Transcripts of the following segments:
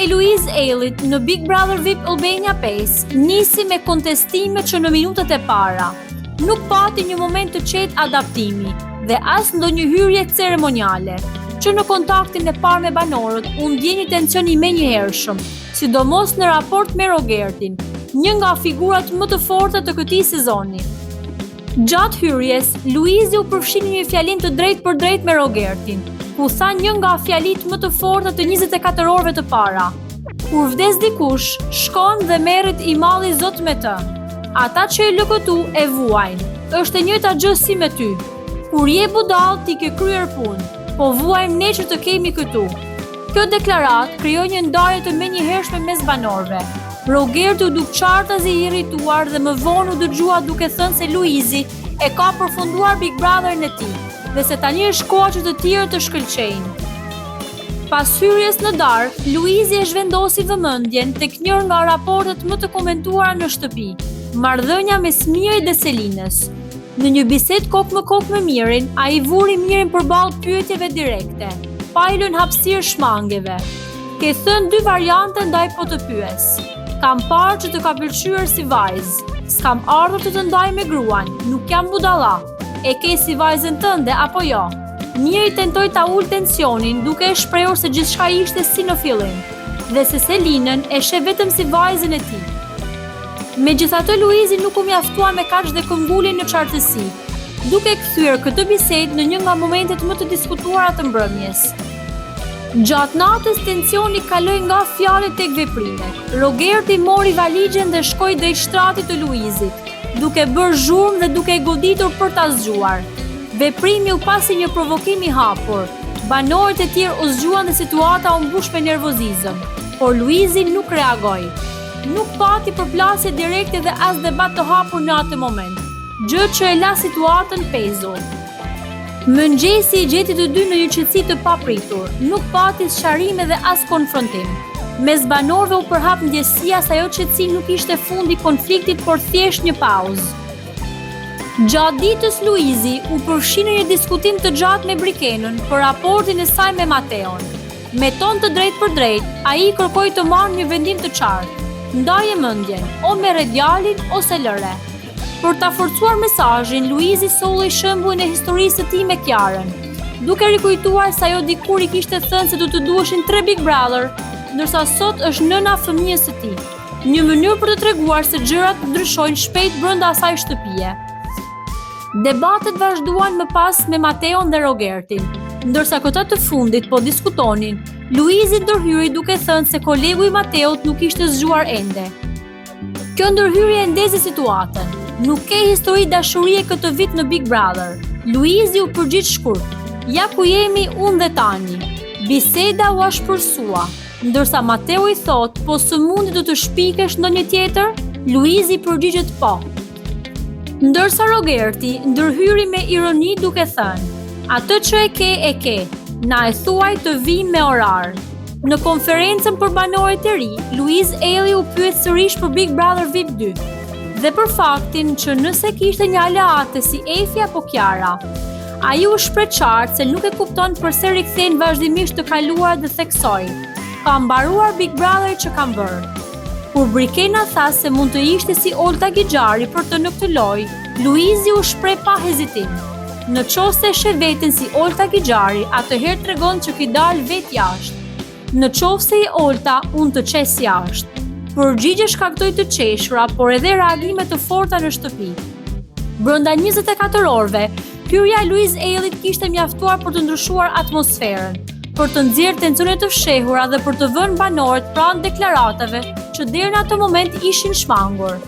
e Louise Ailit në Big Brother VIP Albania 5 nisi me kontestime që në minutat e para nuk pati një moment të qetë adaptimi dhe as ndonjë hyrje ceremoniale, që në kontaktin e parë me banorët u ndjeni tension i menjëhershëm, sidomos në raport me Rogertin, një nga figurat më të forta të këtij sezoni. Gjatë hyrjes, Luizi u përfshi në një fjalim të drejtë për drejtë me Rogertin, ku tha një nga fjalit më të forta të 24 orëve të para. Kur vdes dikush, shkon dhe merret i malli Zot me të. Ata që e lëkëtu e vuajnë, është e njëjta gjë si me ty. Kur je budall ti ke kryer punë, po vuajmë ne që të kemi këtu. Kjo deklarat krijoi një ndarje të menjëhershme mes banorëve. Rogerti u duk qartazi i irrituar dhe më vonë u dëgjua duke thënë se Luizi e ka përfunduar Big Brotherin e tij dhe se tani është koha që të tjerë të shkëlqejnë. Pas hyrjes në darkë, Luizi e zhvendosi vëmendjen tek njëra nga raportet më të komentuara në shtëpi, marrëdhënia mes Mirit dhe Selinës. Në një bisedë kokë me Mirin, ai vuri Mirin përballë pyetjeve direkte, pa i lënë hapësirë shmangeve. Ke thënë 2 variante ndaj po të pyes. Kam parë që të ka pëlqyer si vajzë, s'kam ardhur të ndaj me gruan, nuk jam budalla. E ke si vajzën tënde apo jo? Miri tentoi ta ul tensionin duke e shprehur se gjithçka ishte si në fillim dhe se Selinën e sheh vetëm si vajzën e tij. Megjithatë, Luizi nuk u mjaftua me kaq dhe këmbuli në qartësi, duke kthyer këtë bisedë në një nga momentet më të diskutuara të mbrëmjes. Gjatë natës tensioni kaloi nga fjalët tek veprimet. Rogerti mori valixhen dhe shkoi drejt shtratit të Luizit, duke bërë zhurmë dhe duke e goditur për ta zgjuar. Veprimi u pasi një provokim i hapur. Banorët e tjerë u zgjuan dhe situata u mbush me nervozizëm, por Luizi nuk reagoi. Nuk pati përplasje direkte dhe as debat të hapur në atë moment, gjë që e la situatën pezull. Mëngjesi i gjeti të dy në një qetësi të papritur, nuk pati sqarime dhe as konfrontim. Mes banorëve u përhap ndjesia se ajo qetësi nuk ishte fundi i konfliktit, por thjesht një pauzë. Gjatë ditës Luizi u përfshi në një diskutim të gjatë me Brikenën për raportin e saj me Mateon. Me ton të drejtë për drejtë, ai kërkoi të marrë një vendim të qartë. Ndaje mendjen, o merre djalin ose lëre. Për ta forcuar mesazhin, Luizi solli shembullin e historisë së tij me Kiarën, duke rikujtuar se ajo dikur i kishte thënë se do të duheshin 3 Big Brother, ndërsa sot është nëna fëmijës së tij. Një mënyrë për të treguar se gjërat ndryshojnë shpejt brenda asaj shtëpie. Debatet vazhduan më pas me Mateon dhe Rogertin, ndërsa këta të fundit po diskutonin. Luizi ndërhyri duke thënë se kolegu i Mateot nuk ishte zgjuar ende. Kjo ndërhyrje ndezi situatën. Nuk ke histori dashurie këtë vit në Big Brother. Luizi u përgjigj shkurt. Ja ku jemi unë dhe tani. Biseda u ashpërsua, ndërsa Mateo i thot, po së mundi do të shpikesh ndonjë tjetër? Luizi përgjigjet po. Ndërsa Rogerti ndërhyri me ironi duke thënë, atë që e ke, na e thuaj të vim me orar. Në konferencën për banorët e ri, Louise Aili u pyet sërish për Big Brother VIP 2 dhe për faktin që nëse kishte një aleate si Efi apo Kiara. Ai u shpreh qartë se nuk e kupton pse rikthehen vazhdimisht të kaluar dhe theksoi. Ka mbaruar Big Brother që kam bërë. Kur Brikena tha se mund të ishte si Olta Gixhari për të në këtë lojë, Luizi u shpreh pa hezitim. Në qoftë se sheh veten si Olta Gixhari, atëherë tregon që ki dal vet jashtë. Në qoftë se i Olta, unë të qes jashtë. Përgjigje shkaktoi të qeshura, por edhe reagime të forta në shtëpi. Brenda 24 orëve, hyrja e Louise Ailit kishte mjaftuar për të ndryshuar atmosferën, për të nxjerrë tensione të fshehura dhe për të vënë banorët pranë deklaratave që deri në atë moment ishin shmangur.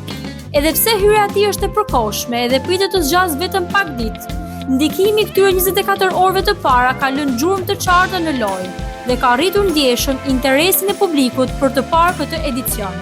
Edhe pse hyrja e tij është e përkohshme dhe pritet të zgjas vetëm pak ditë, ndikimi i këtyre 24 orëve të para ka lënë gjurmë të qarta në lojë dhe ka rritur ndjeshëm interesin e publikut për të parë këtë edicion.